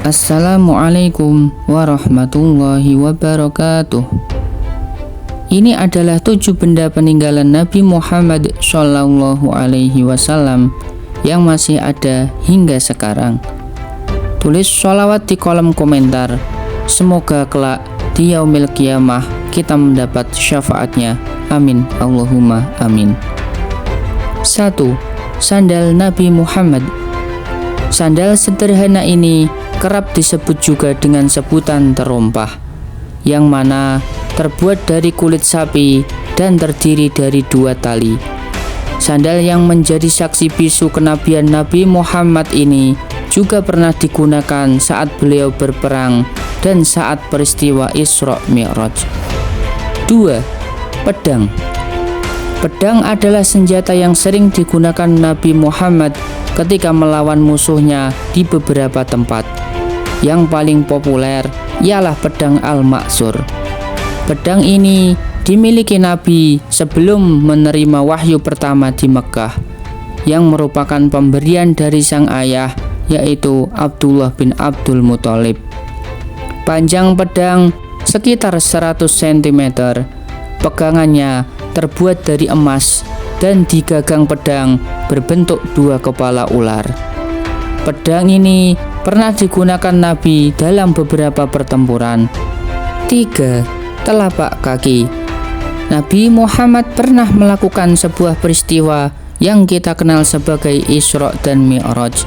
Assalamualaikum warahmatullahi wabarakatuh. Ini adalah 7 benda peninggalan Nabi Muhammad Shallallahu Alaihi Wasallam yang masih ada hingga sekarang. Tulis sholawat di kolom komentar. Semoga kelak di yaumil qiyamah kita mendapat syafaatnya. Amin Allahumma amin. 1. Sandal Nabi Muhammad. Sandal sederhana ini kerap disebut juga dengan sebutan terompah, yang mana terbuat dari kulit sapi dan terdiri dari 2 tali. Sandal yang menjadi saksi bisu kenabian Nabi Muhammad ini juga pernah digunakan saat beliau berperang dan saat peristiwa Isra Mi'raj. 2. Pedang. Pedang adalah senjata yang sering digunakan Nabi Muhammad ketika melawan musuhnya di beberapa tempat. Yang paling populer ialah pedang Al-Ma'sur. Pedang ini dimiliki Nabi sebelum menerima wahyu pertama di Mekkah, yang merupakan pemberian dari sang ayah, yaitu Abdullah bin Abdul Muthalib. Panjang pedang sekitar 100 cm. Pegangannya terbuat dari emas dan di gagang pedang berbentuk 2 kepala ular. Pedang ini pernah digunakan Nabi dalam beberapa pertempuran. 3. Telapak kaki. Nabi Muhammad pernah melakukan sebuah peristiwa yang kita kenal sebagai Isra dan Mi'raj,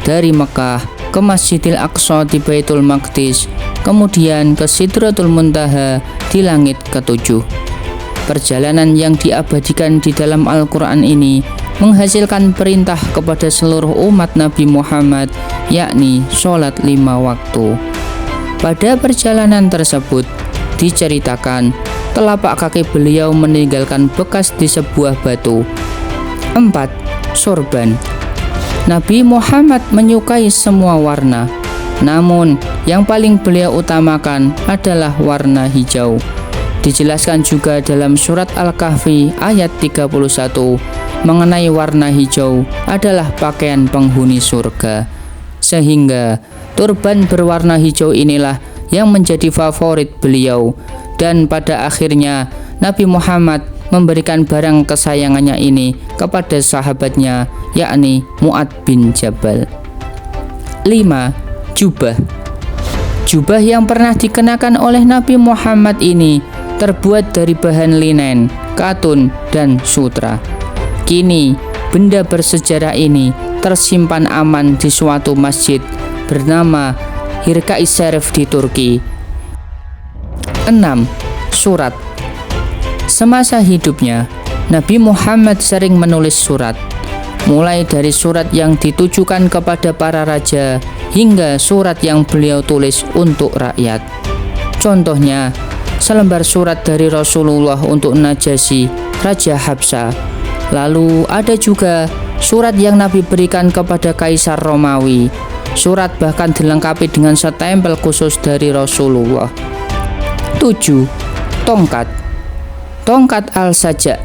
dari Mekah ke Masjidil Aqsa di Baitul Maqdis, kemudian ke Sidratul Muntaha di langit ke-7. Perjalanan yang diabadikan di dalam Al-Quran ini menghasilkan perintah kepada seluruh umat Nabi Muhammad, yakni sholat 5 waktu. Pada perjalanan tersebut diceritakan telapak kaki beliau meninggalkan bekas di sebuah batu. 4. Sorban. Nabi Muhammad menyukai semua warna, namun yang paling beliau utamakan adalah warna hijau. Dijelaskan juga dalam surat Al-Kahfi ayat 31 mengenai warna hijau adalah pakaian penghuni surga, sehingga turban berwarna hijau inilah yang menjadi favorit beliau, dan pada akhirnya Nabi Muhammad memberikan barang kesayangannya ini kepada sahabatnya, yakni Mu'ad bin Jabal. 5. Jubah. Jubah yang pernah dikenakan oleh Nabi Muhammad ini terbuat dari bahan linen, katun, dan sutra. Kini, benda bersejarah ini tersimpan aman di suatu masjid bernama Hirkais Sharif di Turki. 6. Surat. Semasa hidupnya, Nabi Muhammad sering menulis surat, mulai dari surat yang ditujukan kepada para raja hingga surat yang beliau tulis untuk rakyat. Contohnya, selembar surat dari Rasulullah untuk Najasyi, Raja Habsya. Lalu ada juga surat yang Nabi berikan kepada Kaisar Romawi. Surat bahkan dilengkapi dengan stempel khusus dari Rasulullah. 7. Tongkat. Tongkat al-Saja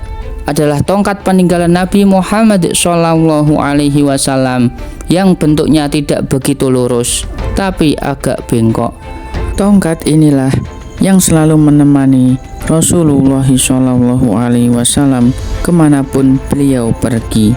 adalah tongkat peninggalan Nabi Muhammad Shallallahu Alaihi Wasallam yang bentuknya tidak begitu lurus, tapi agak bengkok. Tongkat inilah yang selalu menemani Rasulullah Shallallahu Alaihi Wasallam kemanapun beliau pergi.